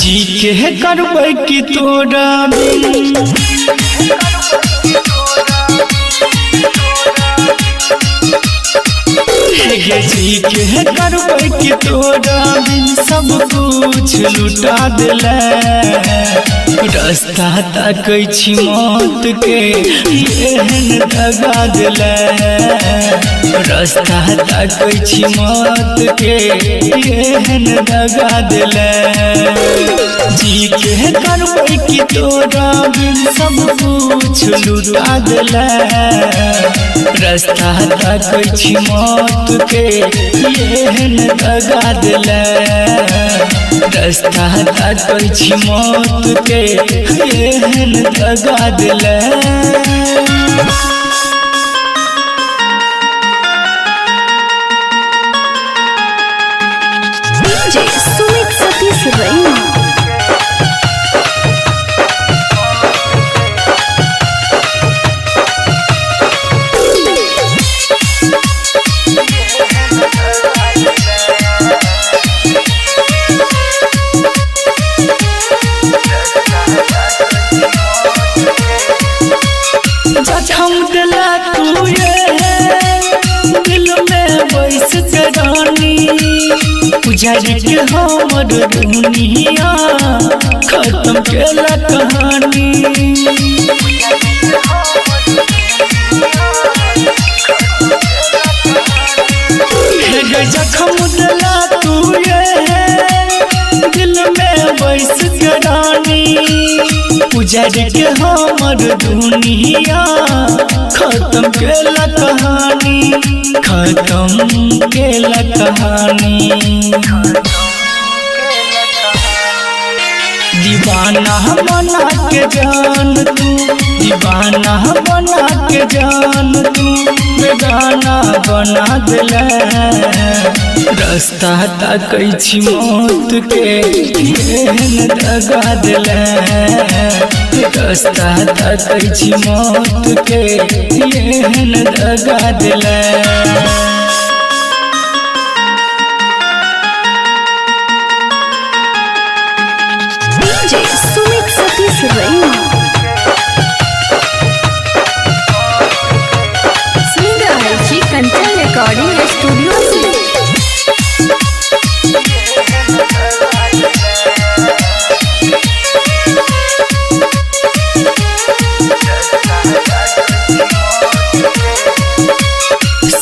जी के करबै कि तोरा बिन जी के करबै कि तोरा बिन सब कुछ लुटा देले रास्ता ताकै छी मौत के एहन दगा देले रास्ता ताकै छी मौत के एहन दगा देले जी के करबै कि तोरा बिन सब कुछ लुटा देले रास्ता ताकै छी मौत के एहन दगा देले रास्ता ताकै छी मौत के एहन दगा देले DJ Sumit Satish Raina. जखम दिला तू ये दिल में बैस के रानी उजाड़ के हमर दुनिया खत्म केला कहानी जखम दिला तू ये दिल में बैस के रानी उजाड़ के हमर दुनिया खत्म केला कहानी खत्म केला कहानी दीवाना बना के जान तू दीवाना बना के जान तू बेगाना बना देले रास्ता ताकै छी मौत के एहन दगा देले रास्ता ताकै छी मौत के एहन दगा देले DJ Sumit Satish Raina. Singer Aichi Kanchan Recording Studio से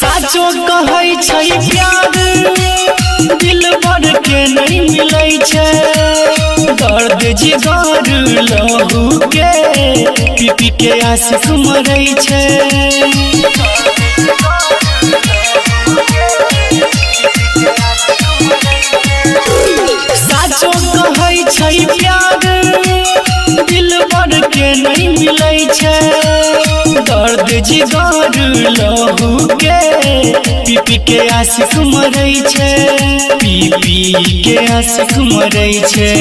साचो कहै छै प्यार दिल भर के नहीं मिलै छै दर्द जिगर लहू के पी पी के आशिक मरै छै साचो कहै छै प्यार दिल भर के नहीं मिलै छै दर्द जिगर लहू के पी पी के आशिक मरै छै पी पी के आशिक मरै छै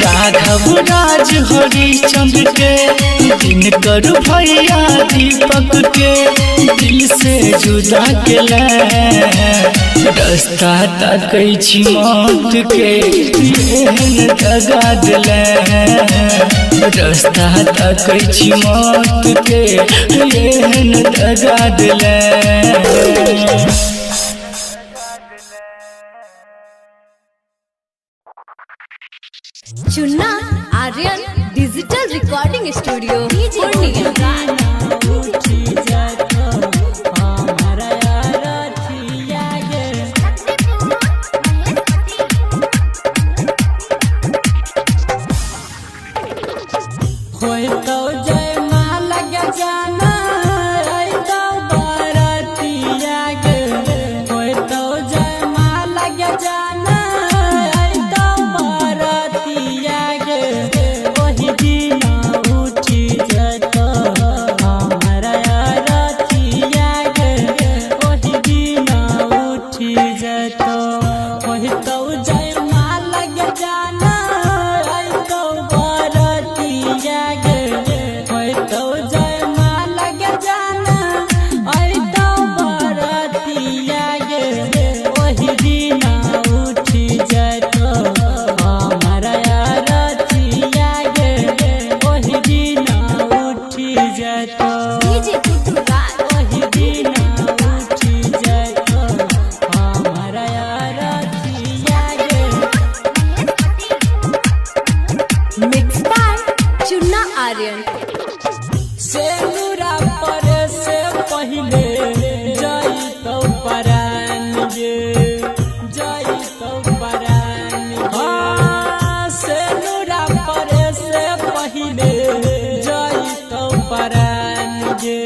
राघव राज हरिश्चंद्र के दिनकर भैया दीपक के दिल से जुदा केले रास्ता ताकै छी मौत के एहन दगा देले रास्ता ताकै छी मौत के एहन दगा देले Chunna Aryan digital recording studio Purnia. वही दिन उठी जातो हमारा रतिया गे वही दिन उठी जातो डीजे गुड्डू राज वही दिन उठी जातो हमारा रतिया गे मिक्स बाय चुन्ना आर्यन सेनुरा पर से पहिले जाई तो परान गे जाई तो परान गे सेनुरा पर से पहिले जाई तो परान गे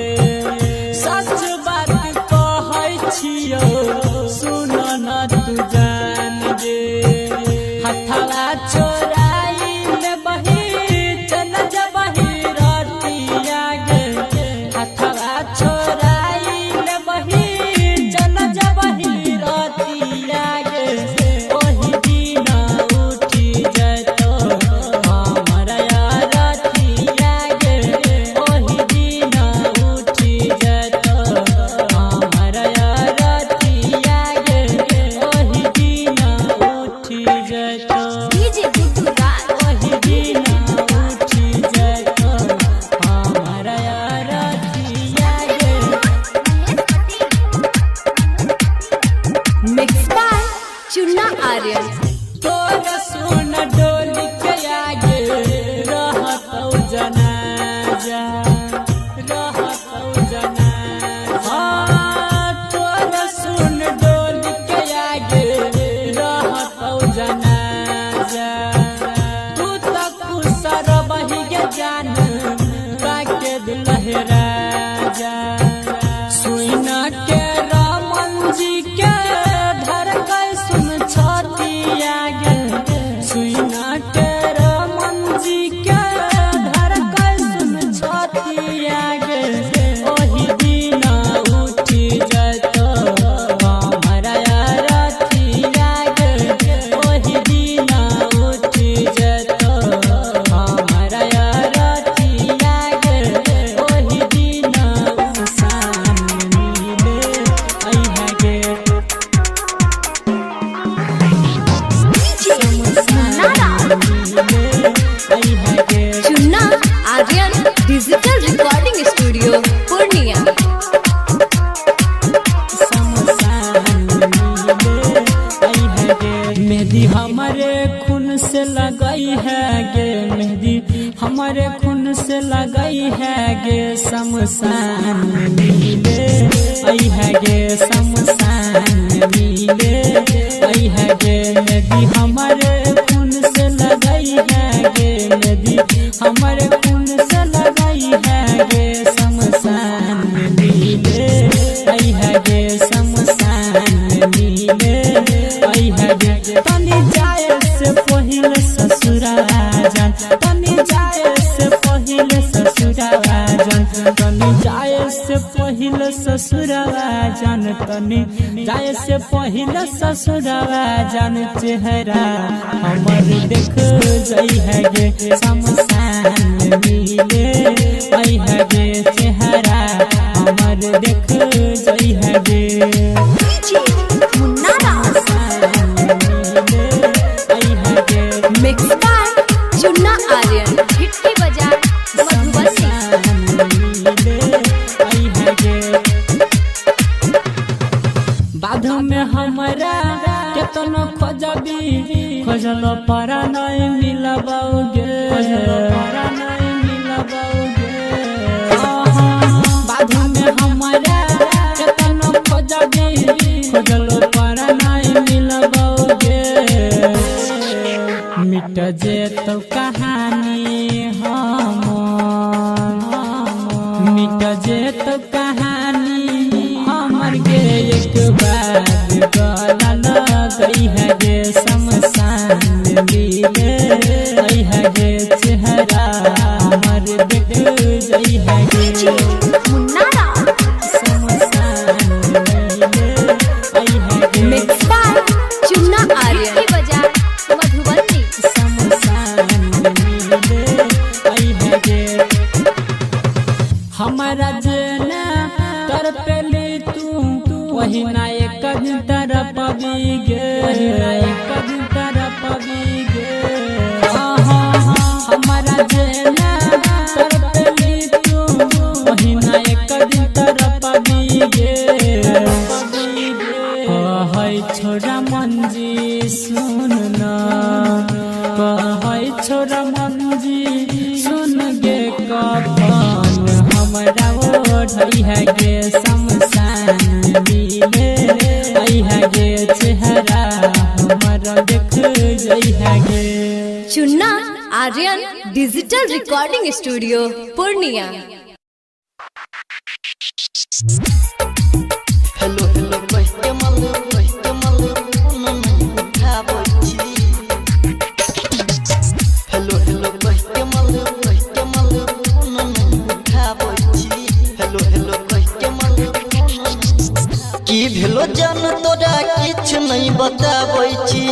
सच बात कहै छियो सुन न तू जान गे हथवा चोराई ले बही चल जबही रतिया गे हथवा चोराई ले बही चल जबही रतिया गे ओही दिन उठी जातो हमारा रतिया गे ओही दिन उठी जातो हमारा रतिया गे ओही दिन उठी जातो डीजे गुड्डू राज वही दिन उठी जातो हमारा रतिया गे मिक्स बाय चुन्ना आर्यन तोर सुन डोली के आगे रहतौ जनाजा रहतौ जनाजा तोर सुन डोली के आगे रहतौ जनाजा तू तो खुसर बही गे जान काके दुल्हे राजा सुइना के रामन जी के धर गए सुन छतिया गे सुइना के रामन जी के धर गए सुन छतिया गे ओही दिन उठी जातो हमारा रतिया गे ओही दिन उठी जातो हमारा रतिया गे ओही दिन उसान मिले अइहा गे Chunna Aryan digital recording studio Purnia मेहंदी हमारे खून से लगाई है गे मेहंदी हमारे खून से लगाई है गे शमशान मिले आई है गे शमशान मिले आई है गे मेहंदी हमारे खून से लगाई है गे मेहंदी हमारे खून से लगाई है गे शमशान मिले आई है गे शमशान मिले आई है गे तनी जाए से पहिले ससुरा जान तनी जाए से पहिले ससुरा जान तनी जाए से पहिले ससुरा जान तनी जाए से पहिले ससुरा जान चेहरा हमर देख जई है गे शमशान मिले आई है गे चेहरा हमर देख जई है गे मुन्ना राज मिक्स बाय चुन्ना आर्यन हिट्टी बाजार मधुबनी बाध में हमारा केतनो खोजबी खोजलो पारा नहीं मिलबोगे पारा नहीं मिलबोगे बाध में हमारा केतनो खोजबी खोजलो पारा नहीं मिलबोगे मिट जेतो कहानी हमर मिट जेतो कहानी हमर गे एक बार गला लगई है गे शमशान मिले आई है गे चेहरा हमर देख जई है गे मुन्ना राज शमशान मिले आई है पबी गे कभी तारा पबी गे हमारा जेना तरपली तू वही ना एक दिन तारा पबी गे कहै छोरा मंजी सुन ना कहै छोरा मंजी सुन गे कफन हमरा ओढ़ै है गे शमशान मिले आई है गे चेहरा हमरा देख जई है गे। Chunna Aryan digital recording studio Purnia. Hello hello कहते मल फोन नहीं उठाबै छी। हेलो हेलो कहते मल फोन नहीं उठाबै छी। हेलो हेलो कहते मल की भेलो जान तोरा किछ नहीं बताबै छी।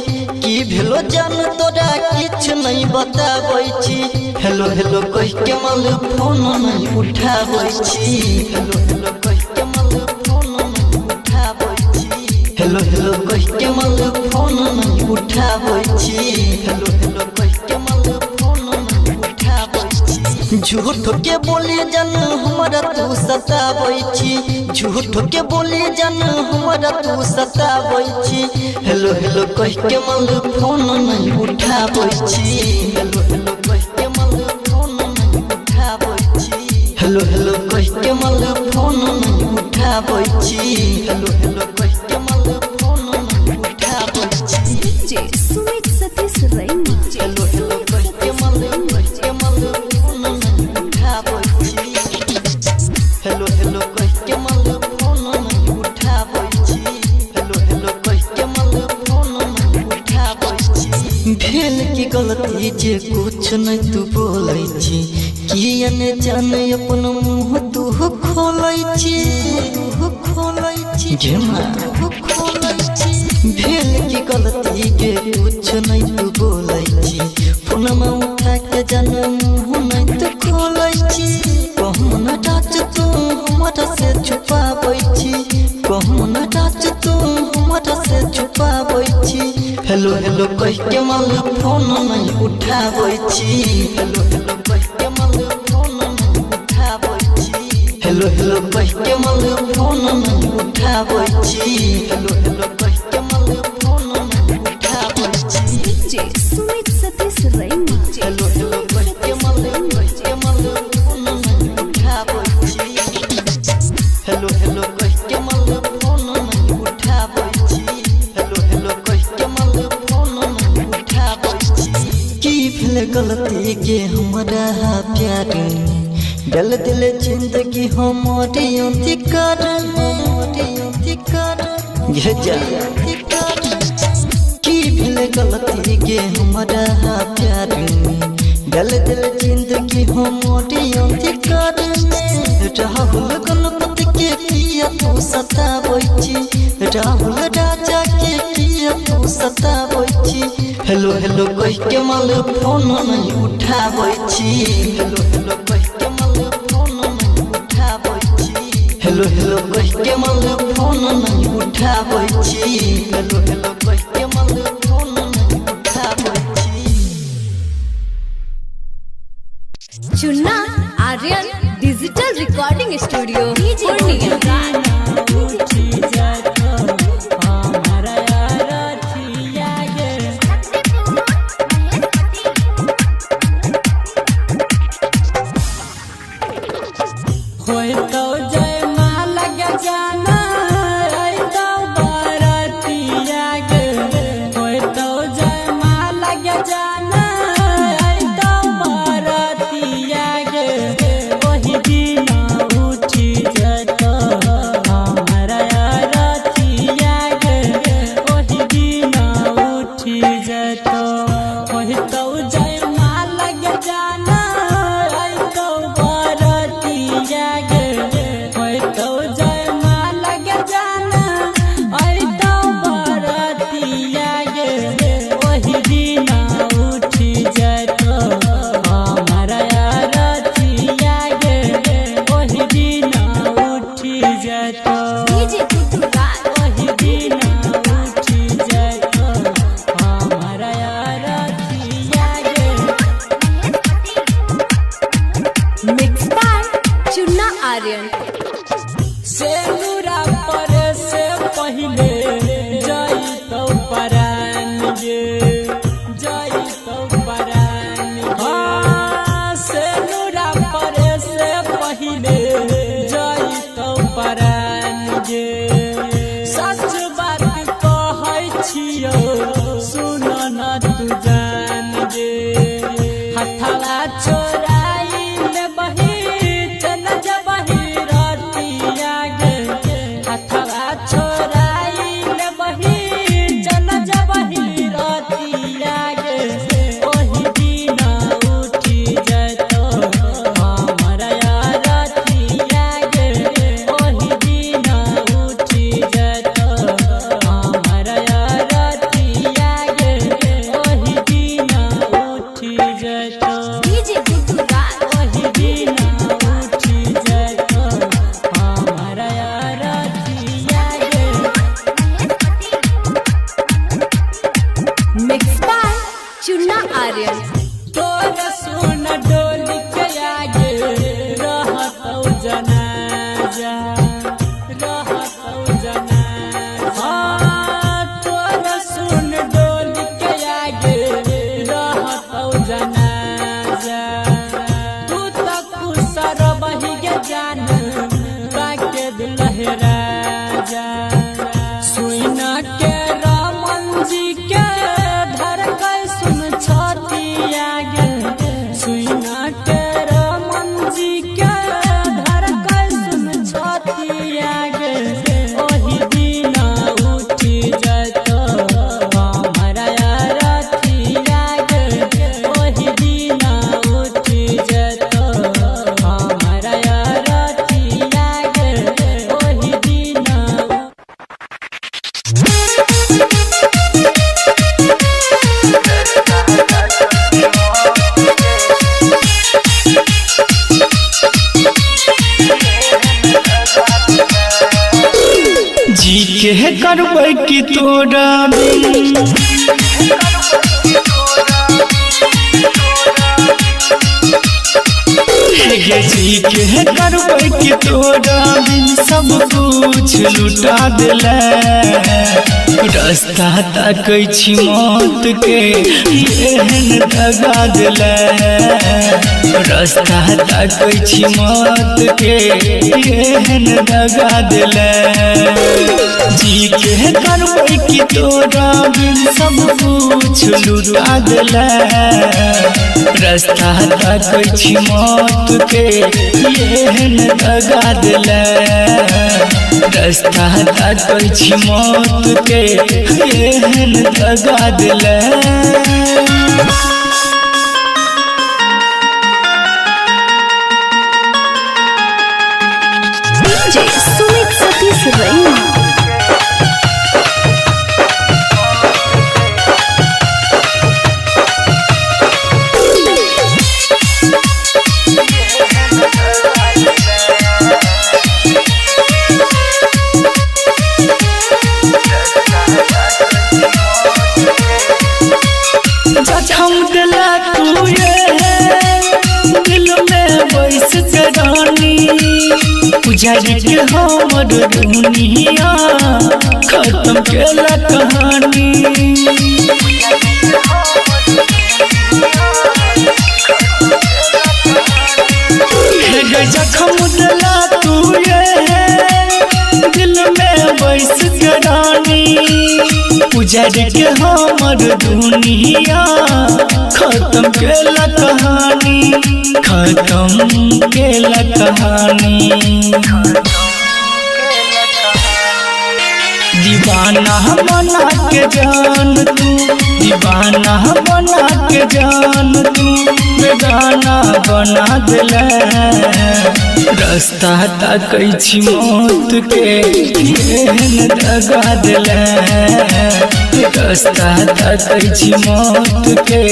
की भेलो जान तोरा किछ नहीं बताबै छी। हेलो हेलो कहते मल फोन नहीं उठाबै छी। हेलो हेलो कहते मल फोन नहीं उठाबै छी। हेलो हेलो कहते मल फोन नहीं उठाबै छी। हेलो हेलो कहते मल फोन नहीं उठाबै छी। झूठ के बोले जन हमरा तू सताबै छी। झूठ के बोले जन हमरा तू सताबै छी। हेलो हेलो कहते मल फोन नहीं उठाबै छी। हेलो हेलो कहते मल फोन नहीं उठाबै छी। हेलो हेलो कहते मल फोन नहीं उठाबै छी। हेलो हेलो कहते मल फोन नहीं उठाबै छी। सुमित सतीश रैना। हेलो हेलो कहते मल फोन नहीं उठाबै छी। हेलो हेलो कहते मल फोन नहीं उठाबै छी। हेलो हेलो कहते मल फोन नहीं उठाबै छी। भेल की गलती जे कुछ नहीं तू बोलै छी। किया ने जाने अपन मुँह तू खोलै छी। घेमा खोलै छी। भेल की गलती के कुछ नहीं तू बोलै छी। फोनमा उठा के जाने मुँह नहीं तू खोलै छी। कहूँ न टाच तू हमरा से छुपाबै छी। कहूँ न टाच तू हमरा से छुपाबै छी। हेलो हेलो कहते मल फोन नहीं उठाबै छी। हेलो हेलो कहते मल फोन नहीं उठाबै छी। हेलो हेलो कहते मल फोन नहीं उठाबै छी। हेलो हेलो कहते मल फोन नहीं उठाबै छी। सुमित सतीश रैना। हेलो हेलो कहते मल फोन नहीं उठाबै छी। हेलो हेलो कहते मल फोन नहीं उठाबै छी। हेलो हेलो कहते मल फोन नहीं उठाबै छी। की भेल गलती के हमरा प्यार डल दिल जिंदगी हमारे अंधिकार घेजा। की भेल गलती के हमरा प्यार डल दिल जिंदगी हमारे अंधिकार में। राहुल गणपति के किया तू सताबै छी। राहुल राजा के किया तू सताबै छी। हेलो हेलो कहते मल फोन नहीं उठाबै छी। हेलो हेलो कहते मल फोन नहीं उठाबै छी। हेलो हेलो कहते मल फोन नहीं उठाबै छी। हेलो हेलो कहते मल फोन नहीं उठाबै छी। Chunna Aryan digital recording studio Purnia. कहियो सुनो न तू जान गे हथवा छोराई ले बही चल जबही रतिया गे हथवा छोराई ले बही चल जबही रतिया गे ओही दिन उठी जतो हमरा रतिया गे ओही दिन उठी जतो हमरा रतिया गे ओही दिन उठी जतो डीजे गुड्डू राज ओही दिन उठी जतो हमरा रतिया गे मिक्स बाय चुन्ना आर्यन तोर सुन डोली के आगे रहतौ जनाजा रहतौ जनाजा तोर सुन डोली के आगे रहतौ जनाजा तू तो खुसर बही के जान बाके दुल्हरा जा सुइना के रामन जी के धड़कन सुन छतिया गे सुइना के रामन जी के धड़कन सुन छतिया गे ओही दिन उठी जतो हमरा रतिया गे ओही दिन उठी जतो हमरा रतिया गे ओही दिन जी के करबै कि तोरा बिन हे जी के करबै कि तोरा बिन सब कुछ लुटा देले रास्ता ताकै छी मौत के एहन दगा देले रास्ता ताकै छी मौत के एहन दगा देले जी के करबै कि तोरा बिन सब कुछ लुटा देले रास्ता ताकै छी मौत के एहन दगा देले रास्ता ताकै छी मौत के एहन दगा देले डीजे सुमित सतीश रैना जखम दिला तू ये दिल में बैस के रानी उजाड़ के हमर दुनिया खत्म केला कहानी हे जखम दिला तू ये दिल में बैस के रानी उजाड़ के हमर दुनिया खत्म केला कहानी खत्म केला कहानी दीवाना बना के जान तू दीवाना बना के जान तू बेगाना बना देले रास्ता ताकै छी मौत के एहन दगा देले रास्ता ताकै छी मौत के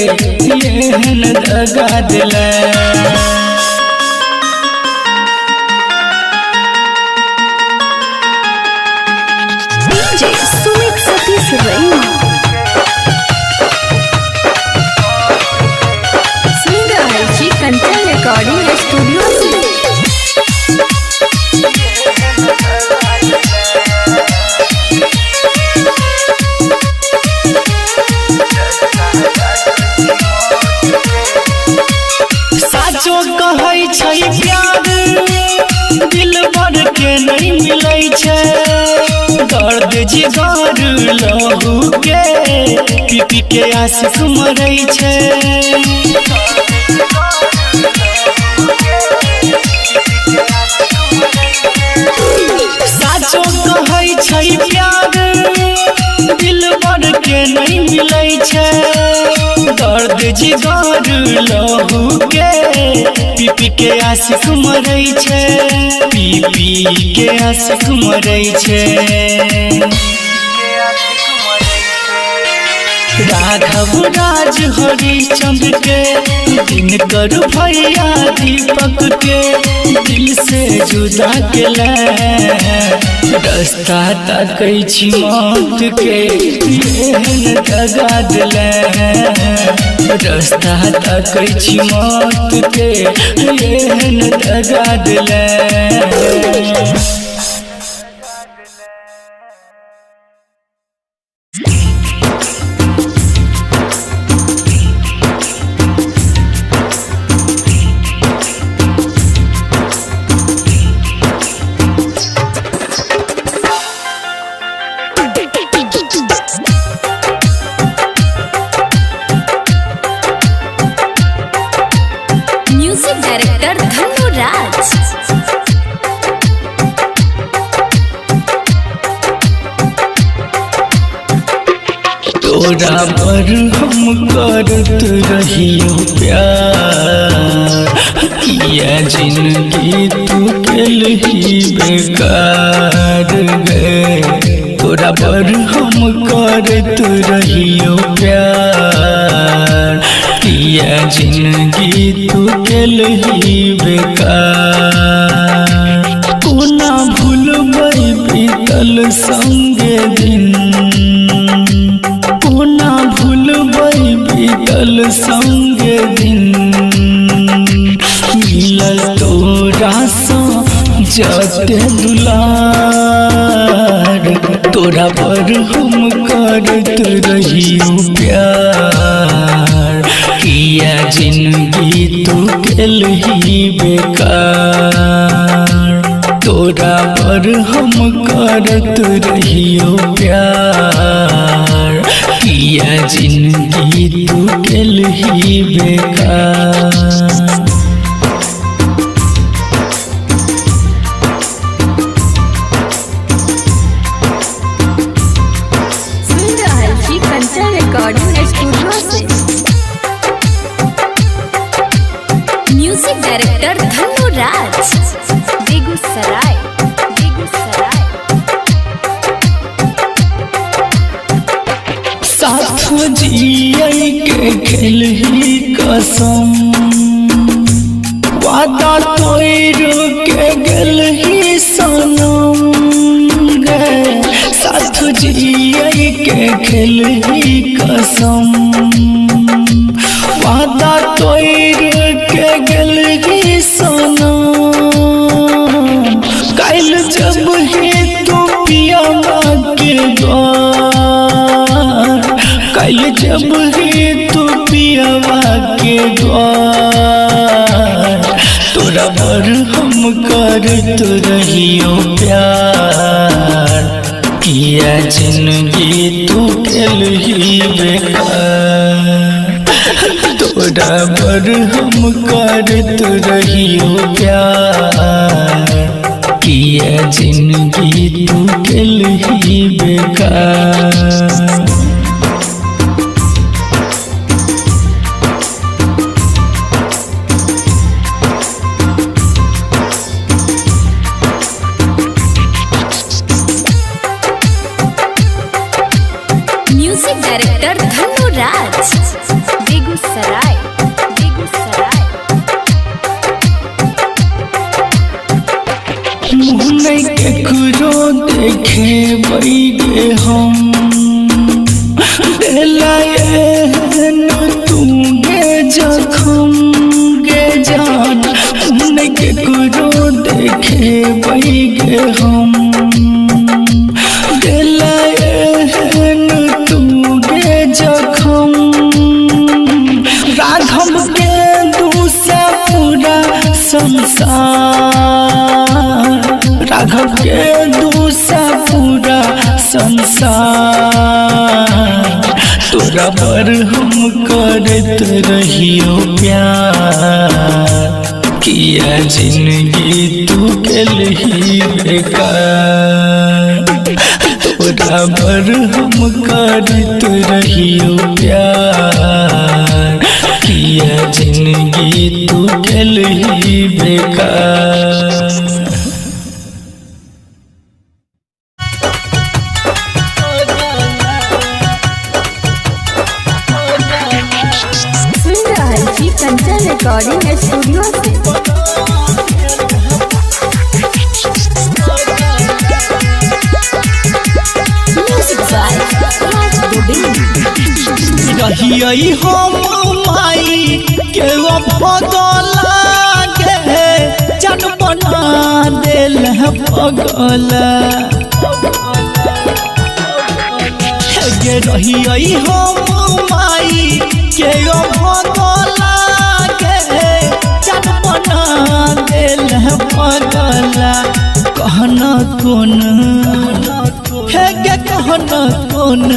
एहन दगा देले डीजे सुमित सतीश रैना सुन रहल छी कंचन रिकॉर्डिंग स्टूडियो से साचो पी के आशिक मरै छै। साचो कहै छै प्यार दिल भर के नहीं मिलै छै। दर्द जिगर लहू के पी के आशिक मरै छै। पी के आशिक मरै छै। राघव राज हरिचंद्र के दिनकर भैया दीपक के दिल से जुदा केला। रास्ता ताकै छी मौत के एहन दगा देला। रास्ता ताकै छी मौत के एहन दगा देला। म्यूजिक डायरेक्टर धनु राज। तोरा पर हम करत रहियो प्यार। किया जिंदगी तू केलही बेकार गे। तोरा पर हम करत रहियो प्यार। किया जिंदगी तू केलही बेकार। कोना भूलबै बीतल संगे दिन। कोना भूलबै बीतल संगे दिन। मिलल तोरा सँ जते दुलार। तोरा पर हम करत रहियो प्यार। किया जिंदगी तू केलही बेकार। तोरा पर हम करत रहियो प्यार। किया जिंदगी तू केलही बेकार। सुन रहल छी कंचन रिकॉर्डिंग स्टूडियो से। म्यूजिक डायरेक्टर धनु राज। बेगूसराय बेगूसराय। साथ जियै के खेलही कसम। वादा तोड़ के गेलही सनम गे। साथ जियै के खेलही कसम। वादा तोड़ के गेलही सनम। काल जब ही तू पियावा के द्वार। काल जब ही तू पियावा के द्वार। तोरा पर हम करत रहियो प्यार। किया जिंदगी तू केलही बेकार। तोरा पर हम करत रहियो प्यार। किया जिंदगी तू केलही बेकार। म्यूजिक डायरेक्टर धनु राज। बेगूसराय बेगूसराय। मुँह नहीं केकरो देखे बैगे हम। एहन तू गे जखम गे जान। मुँह नहीं केकरो देखे बैगे हम। एहन तू गे जखम। राघव के दूसरा पूरा संसार। राघव के दूसरा पूरा संसार। तोरा तोरा पर हम करत रहियो प्यार किया जिंदगी तू केलही बेकार तोरा पर हम करत रहियो प्यार किया जिंदगी तू केलही बेकार। कंचन रिकॉर्डिंग स्टूडियो से रहियई हम माई के भगला गे जन बना दिल पगला गे रहियई हम माई के भगला गे जन बना दिल पगला कहना कौन है गे कहना कौन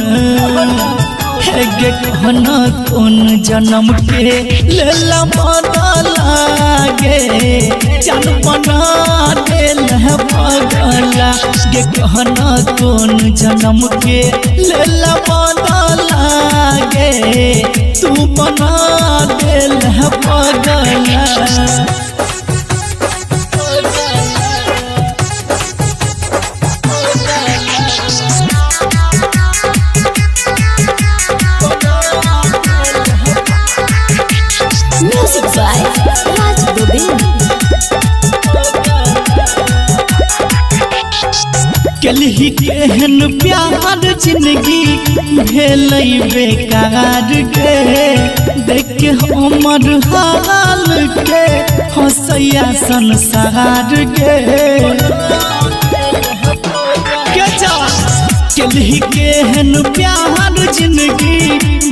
गे कहना कौन जन्म के लेला बदला गे जन बना दिल पगला गे कहना कौन जन्म के लेला बदला गे तू बना दिल पगला। कलही केहन प्यार जिंदगी भेलै बेकार के देख के हमर हाल के हंसैया संसार के कलही केहन प्यार जिंदगी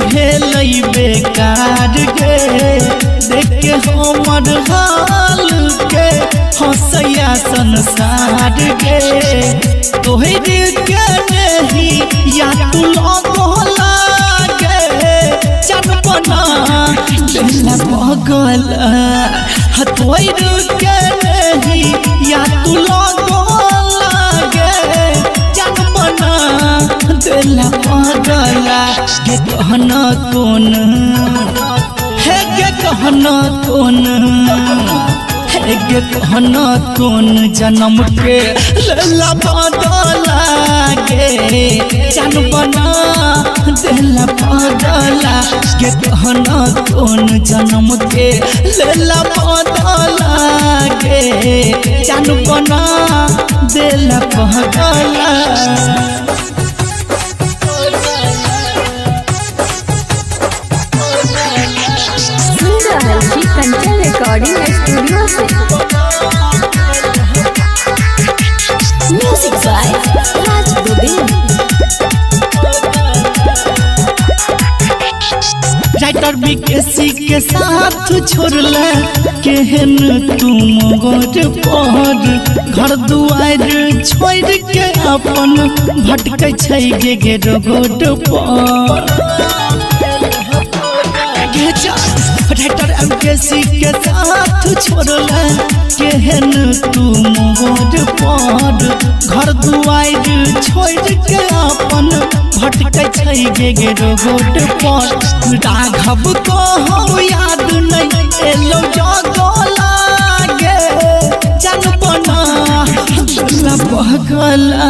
भेलै बेकार के देख के हमर हाल के हंसैया संसार के तोहरे के नहीं या तू लगला गे जन बना दिल पगला तोहरे के नहीं या तू लगला गे जन बना दिल पगला गे कहना कौन है गे कहना कौन गे कहना कौन जन्म के लेला बदला गे जन बना दिल पगला गे कहना कौन जन्म के लेला बदला गे जन बना दिल पगला। कंचन रिकॉर्डिंग स्टूडियो से music by Raj Govind. Writer BKC के साथ छोड़ला केहन तुम गोर पर घर दुआर छोड़ के अपन भटकै छै गे रोड पर राइटर एमकेसी के साथ छोड़ला केहन तुम गोर पर घर दुआर छोड़ के अपन भटकै छै गे रोड पर राघव को हम याद नहीं एलो जगला गे जन बना दिल पगला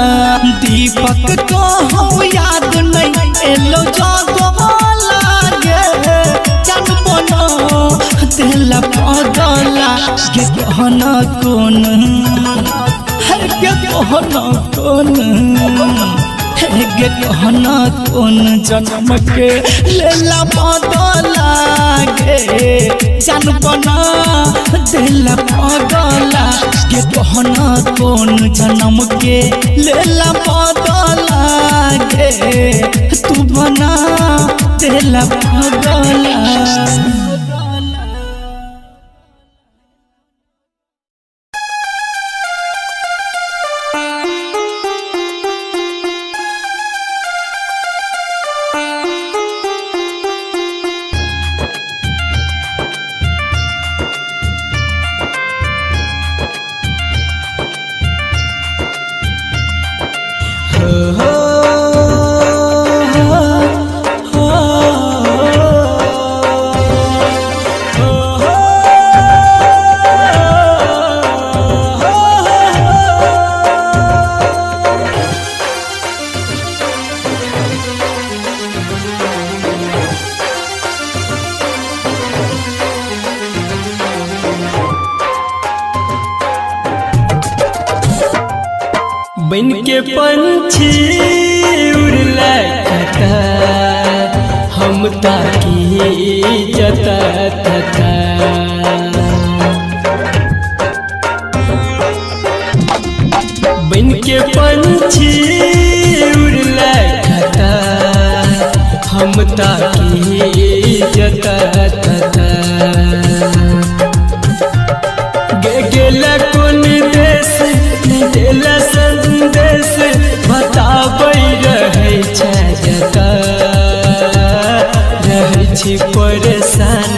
दीपक को हम याद नहीं एलो जगला गे जन बना दिल पगला गे कहना कौन है गे कहना कौन गे कहना कौन जन्म के लेला बदला गे जन बना दिल पगला गे कहना कौन जन्म के लेला बदला गे तू बना दिल पगला। बन के पंछी उड़ला कता हम ताकी जता तता बन के पंछी उड़ला कता हम ताकी जता तता गेला कोन देश देला संदेश बताबै रहै छै जता रहै छी परेशान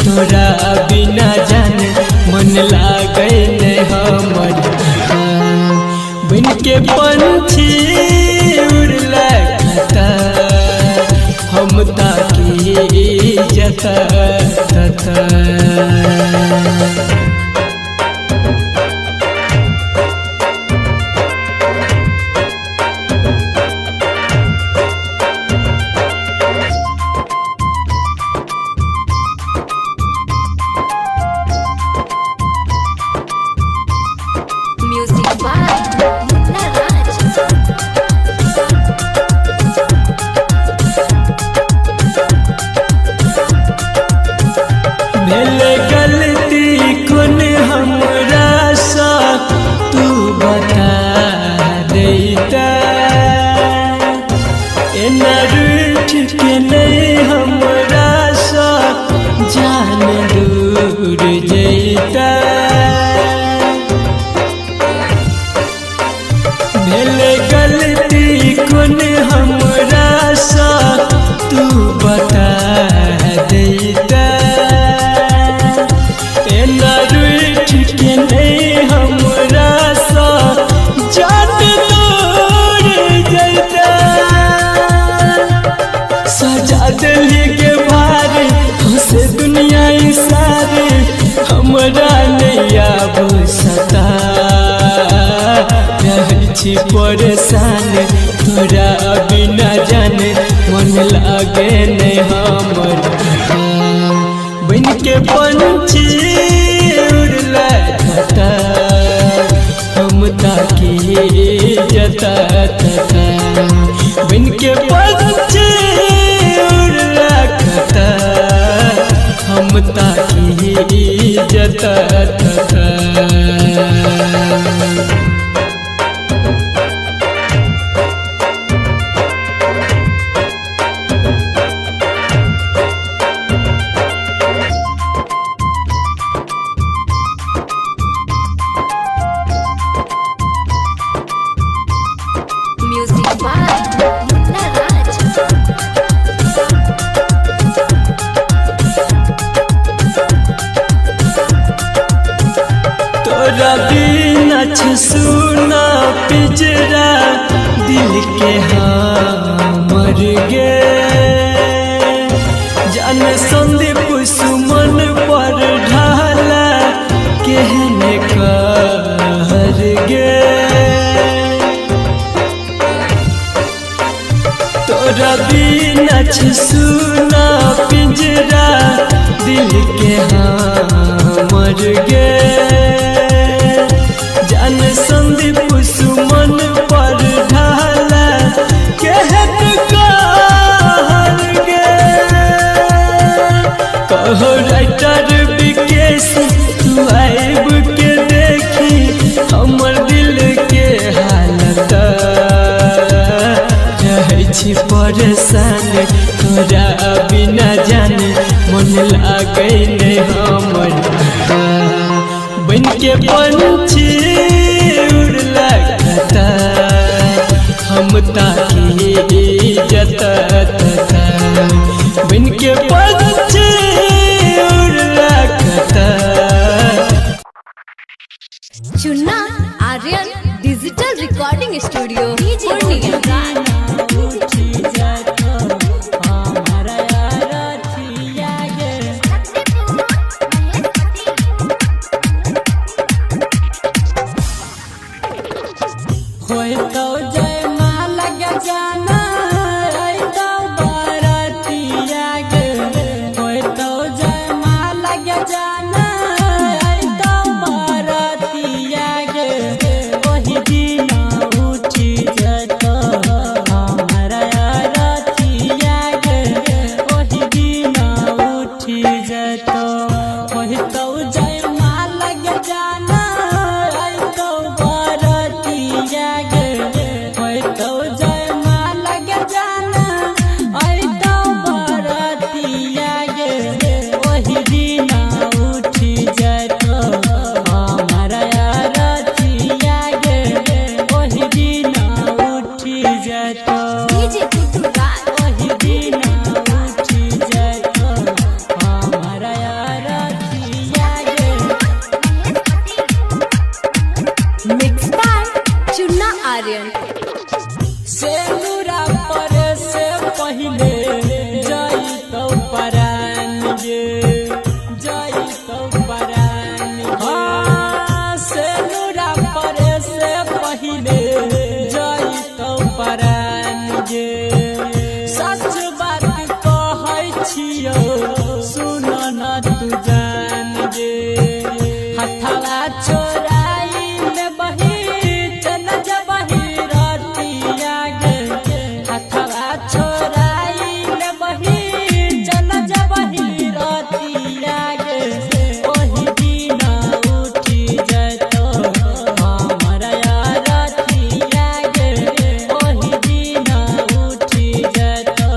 तोरा बिना जान मन लागै नै हमर बन के पंछी उड़ला कता हम ताकी जता तता Music by Munna Raj. भेल गलती कोन हमरा सा तू बता देता एना रूठ के नहीं हमरा सा जान दूर जैता भेल गलती कोन हमरा सा तू बता देता एना रूठ के नहीं हमरा सा जान दूर जैता सजा दिली के भार हंसे दुनिया सारे हमरा नहीं आबू सता रहै छी परेशान तोरा बिना जाने मन लागे नहीं हमर बन के पंछी उड़ला कता हम ताकी जता तता बन के पंछी उड़ला कता हम ताकी जता तता Music by Munna Raj. तोरा बिना सुना पिजरा दिल के हमर गे जान संदीप सुमन पर ढाला केहने कहर गे तोरा बिना सुना पिंजरा दिल के हमर गे जान संदीप सुमन पर ढाला कहत कहर गे कहो राइटर विकेश तू आइब के देखी हमर दिल के हालत रहै छी परेशान तोरा बिना जाने मन लागै नहीं हमर बन के पंछी उड़ला कता हम ताकी जता तता बन के पंछी उड़ला कता Chunna Aryan digital recording studio Purnia. होय तो जय माला के जाना आई तो बारातिया गे होय तो जय माला के जाना आई तो बारातिया गे वही दिन पियो सुनो न तू जान गे हथवा छोराई में बही चल जबही रतिया गे हथवा छोराई में बही चल जबही रतिया गे ओही दिन उठी जतो हमरा रतिया गे ओही दिन उठी जतो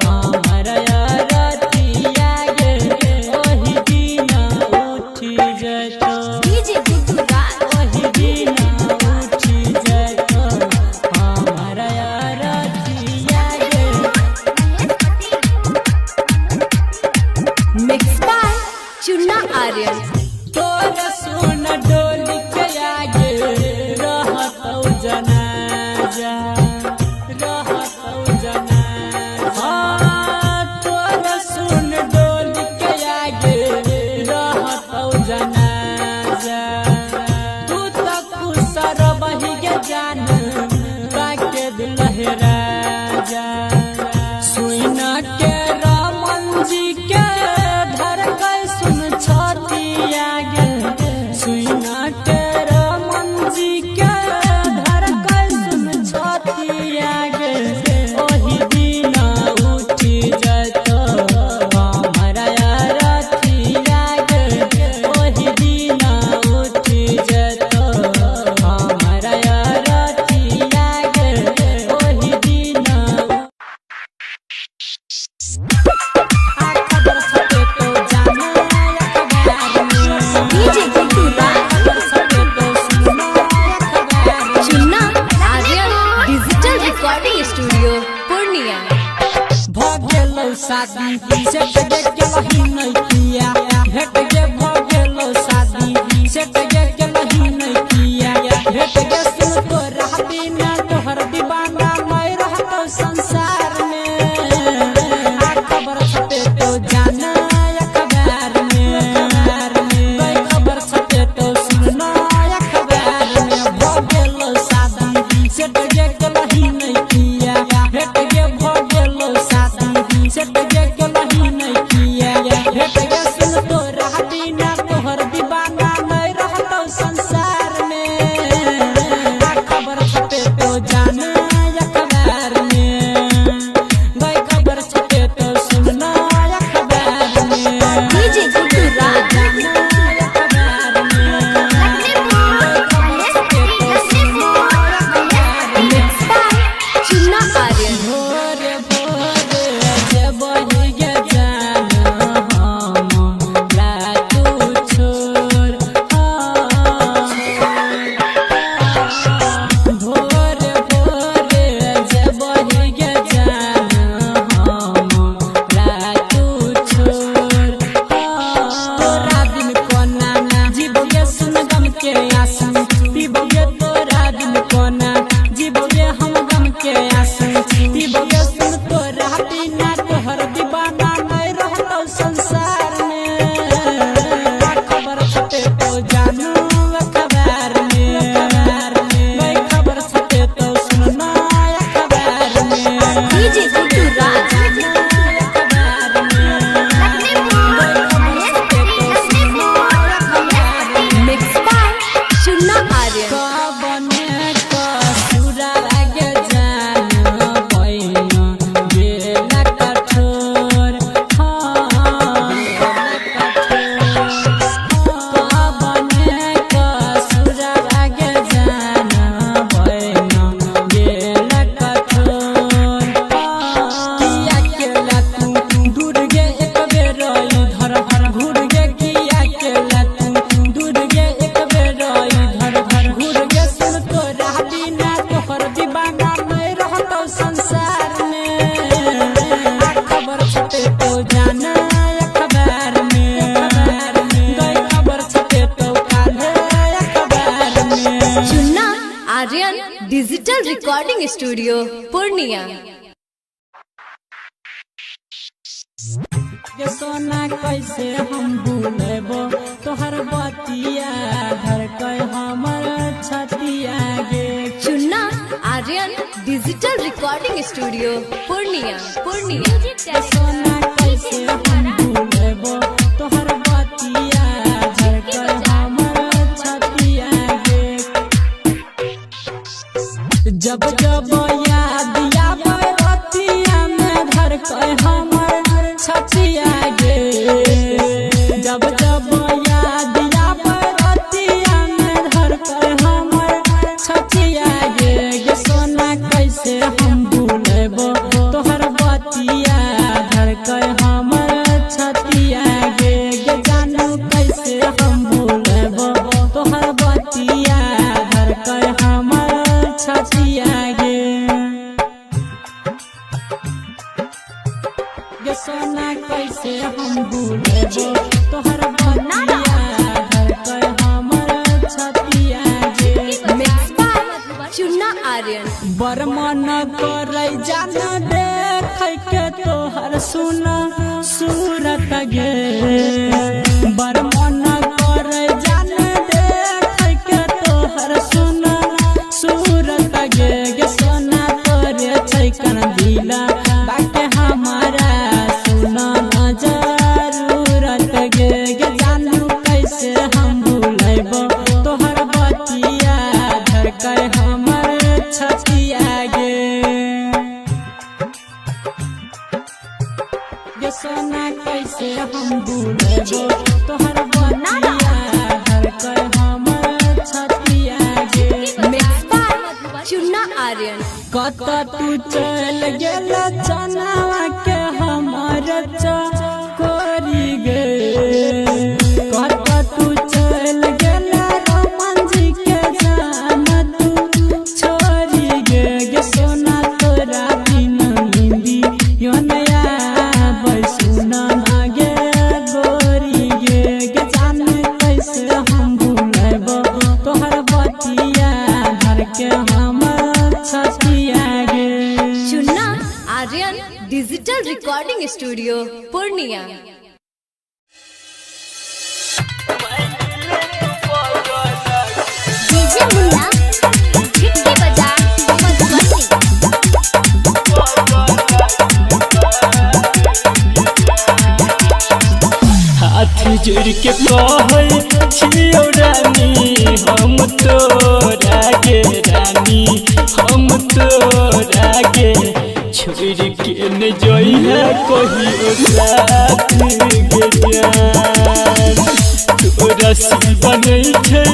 हमरा रतिया गे ओही दिन उठी जतो डीजे गुड्डू राज ओही दिन उठी जतो हमरा रतिया गे मिक्स बाय चुन्ना आर्यन तोर सुन डोली के आगे रहतौ जनाजा रहतौ जनाजा तोर सुन डोली के आगे रहतौ जनाजा तू तो खुसर बही के जान बाके दिल राजा सुइना के रामन जी के धर कर सुन छतिया गे सुइना के रामन जी के धर कर सुन छतिया गे ओही दिन उठी जतो हमरा रतिया गे ओही दिन उठी जतो हमरा रतिया गे ओही दिन खबर सके तो जाना अखबार में डीजे गुड्डू राज सके तो सुना अखबार Chunna Aryan digital recording studio Purnia भगेलो शादी से जगे के लही नहीं किया भेट गे भगेलो शादी से जगे के लही नहीं किया भेट गे सुन तो रहती ना तोहर दीवाना नहीं रहतो संसार में खबर छपे तो जाना अखबार में खबर छपे तो सुनना अखबार में भगेलो शादी से जगे के लही नहीं किया भेट गे भगेलो शादी से जगे के लही नहीं किया भेट गे सुन तो रहती ना तोहर दीवाना नहीं रहतो संसार में खबर छपे तो जाना अखबार में खबर छपे तो सुनना अखबार में डीजे गुड्डू राज अखबार मिक्स बाय चुन्ना आर्यन भोरे भोरे जब बहिगे जान हमरा तू छोड़ भोरे भोरे जब बहिगे जान हमरा तू छोड़ तोरा दिन कोना जीवोगे सुन गम के आंसू पीबोगे तोरा दिन कोना जीवोगे हम गम के आंसू पीबोगे सुन तोरा बिना तोहर दीवाना नहीं रहतो संसार में खबर छपे तो जानू अखबार में खबर छपे तो सुनना अखबार में डीजे गुड्डू राज अखबार मिक्स बाय चुन्ना आर्यन बने कसुरा लागे जान पैना बेला कठोर बने कसुरा लागे जान पैना बेला कठोर किया केला तू दूर गे एक बेर इधर घूर गे किया केला तू दूर गे एक बेर इधर घूर गे सुन तो रहती ना तोहर दीवाना नहीं रहतो संसार में खबर छपे तो जाना अखबार में खबर छपे तो काले अखबार में Chunna Aryan digital recording studio Purnia के सोना कैसे हम भूलेबो तोहर बतिया धर के हमर छतिया गे Chunna Aryan digital recording studio Purnia के सोना कैसे छतिया गे जब जब याद बरतिया में धर कर हमर छतिया गे सोना कैसे हम भूलेबो तोहर बतिया धर कर हमर छतिया गे जानू कैसे हम भूलेबो तोहर बतिया धर कर हमर छतिया गे सोना कैसे हम भूलेबो तोहर बतिया धर कर हमर छतिया गे मिक्स बाय चुन्ना आर्यन बर मन करे जान देख के तोहर सुना सूरत गे बर मन करे जान देख के तोहर सुना सूरत गे सोना तोरे छै कन दिला बाटे हमारा सुना न जरूरत गे जानू कैसे हम भूलेबो तोहर बतिया धर कर हमर छतिया गे सोना कैसे हम भूलेबो तोहर बतिया धर कर हमर छतिया गे मिक्स बाय चुन्ना आर्यन कत तू चल गेल चनावा के हमर चकोरी गे कत तू चल गेल रमन जी के जान तू छोरी गे सोना तोरा बिन हिंदी यो नया बैसुना गे गोरी गे जान कैसे हम भूलेबो तोहर बतिया धर के हमर छतिया गे Chunna Aryan digital recording studio Purnia DJ Munna गिट्टी बजा मधुबनी हाथ जोड़ के कहै छियौ रानी हम तोरा गे रानी हम तोरा गे छोड़ के न जइहा कहियो साथ गे जान तोरा सिवा नहीं छै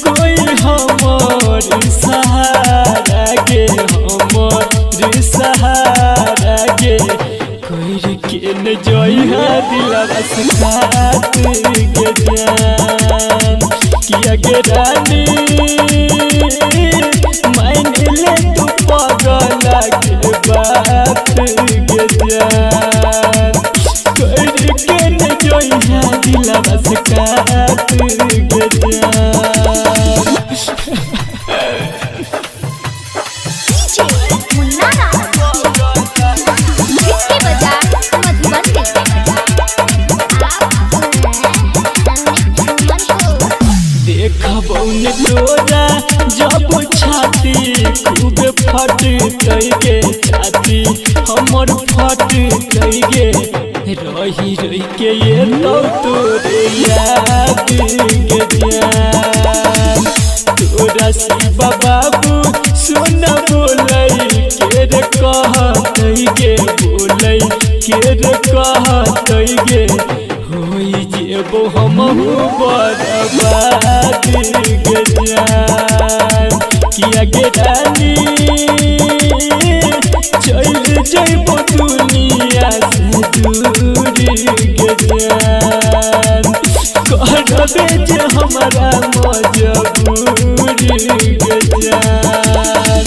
कोई हमर सहारा गे हमर सहारा गे कोई के न जइहा दिलवा से खात गे जान किया गे रानी मान ले तू पगला के बात गे जान कोई के न जइहा दिलवा से खात गे जान मुन्ना गिट्टी बजा मधुबनी देखबौ न तोरा जब छाती खूब फट गे छाती हमर फट गे रही रही के ये तो तोरे याद गे जान तोरा शिवा बाबू सुन बोलै के रे कहत गे बोलै के रे कहत गे होई जेबो हमहु बर्बाद गे जान किया गे रानी चल जइबो दुनिया से दूर गे जान कहबे जे हमारा मजबूर गे जान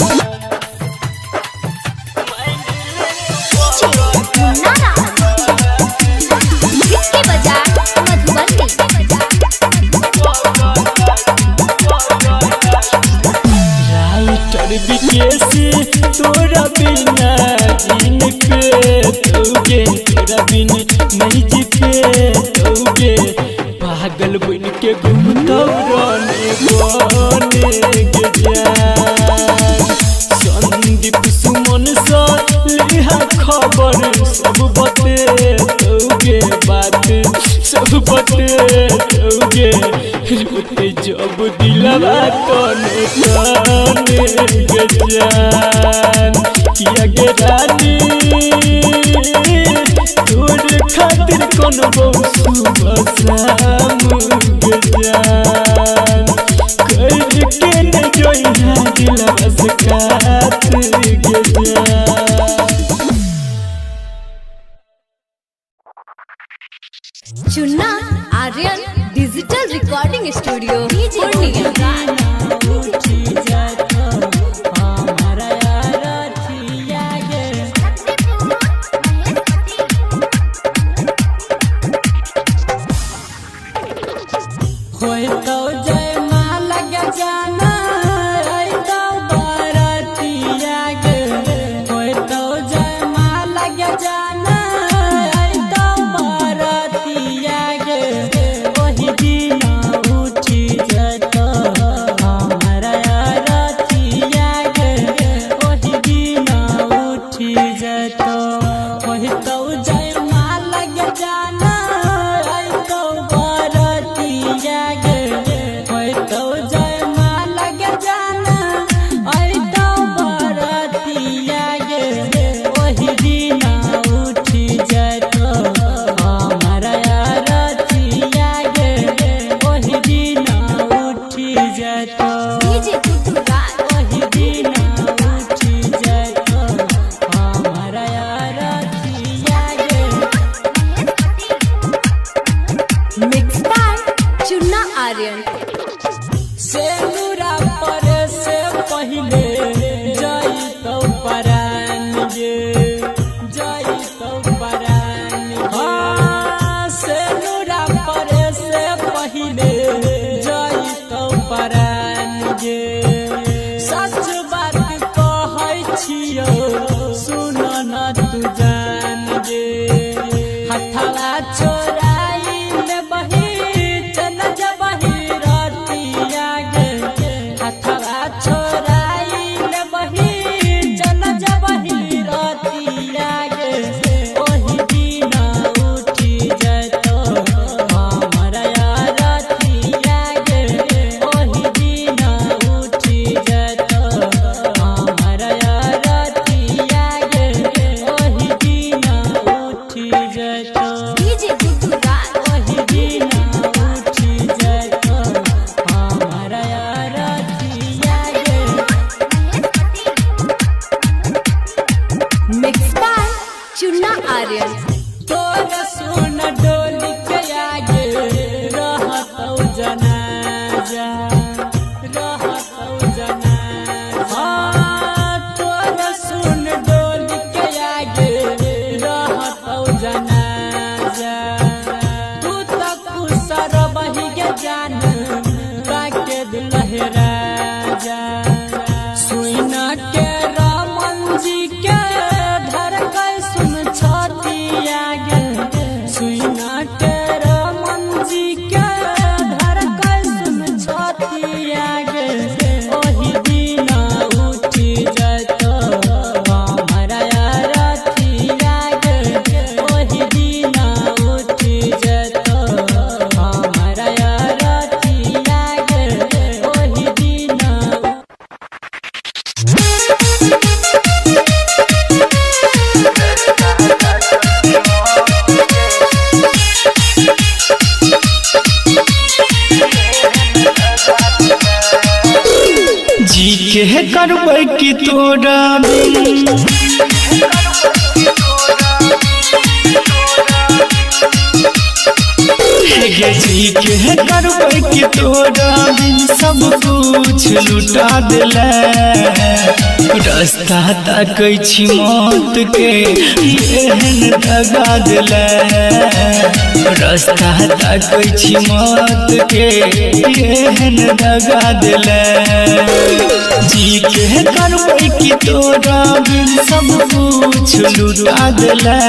गिट्टी बजा मधुबनी राइटर विकेसी तोरा बिना जिन पे तोगे तोरा बिन नहीं जी पे तोगे पागल बन के घूमतो रोने बने गे जान संदीप सुमन सा लिहा खबर सब बते तोगे बात सब बते तोगे रोते जब दिलवा तने तने गे जान किया गे रानी तोर मनबो सुबह शाम गे जान करके न जोइना दिलवा से काट गे जान। Chunna Aryan digital recording studio Purnia. के करबै कि तोरा बिन जी के करबै कि तोरा बिन सब कुछ लुटा दिले रास्ता ताकै छी मौत के एहन दगा दिले रास्ता ताकै छी मौत के एहन दगा दिले जी के करबै कि तोरा बिन सब कुछ लुटा दिले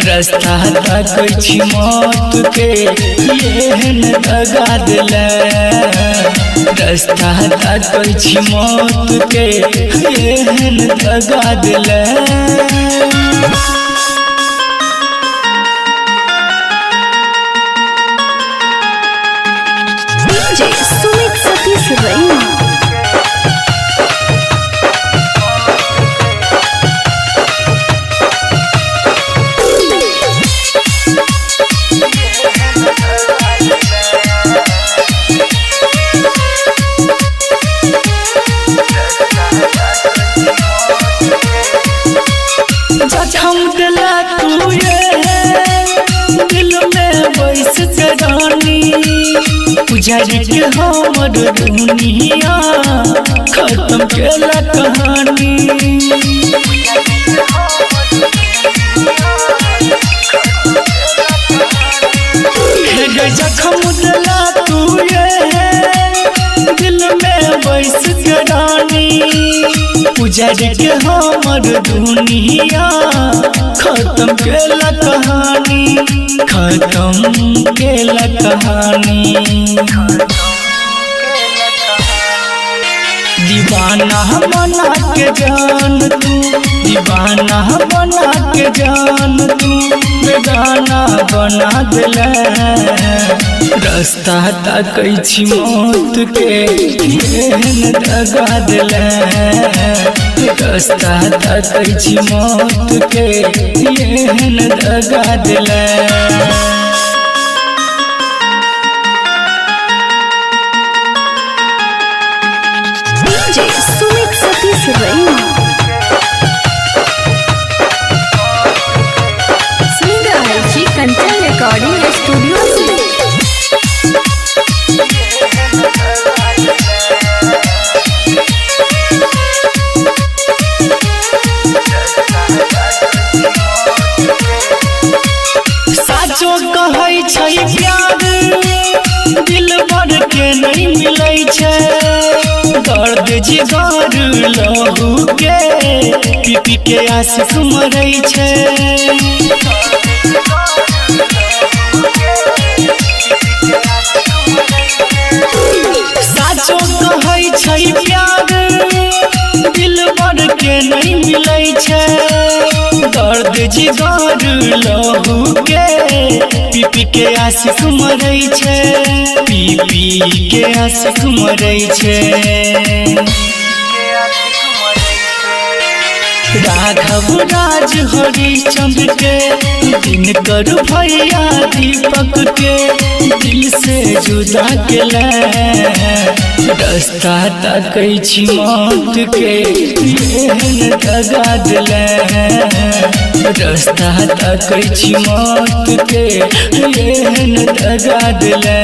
रास्ता ताकै छी मौत के एहन दगा दिले रास्ता ताकै छी मौत के एहन दगा दिले DJ Sumit Satish Raina। हमर दुनिया खत्म केला कहानी जखम दिला तू ये दिल में बैस के रानी उजड़ के हमर दुनिया खत्म केला कहानी खत्म केला कहानी दीवाना बना के जान तू दीवाना बना के जान तू बेगाना बना दिले रास्ता ताकै छी मौत के एहन दगा दिले रास्ता ताकै छी मौत के एहन दगा दिले DJ Sumit Satish Raina. सुन रहल छी कंचन रिकॉर्डिंग स्टूडियो से। साचो कहै छै प्यार दिल भर के नहीं मिलै छै दर्द जिगर लहू के पी के आशिक मरै छै साचो कहै छै प्यार दिल भर के नहीं मिलै छै दर्द जिगर लहू के पी के आशिक मरै छै पी के आशिक मरै छै राघव राज हरिश्चंद्र के दिनकर भैया दीपक के दिल से जुदा केला रास्ता ताकै छी मौत के एहन दगा दिले रास्ता ताकै छी मौत के एहन दगा दिले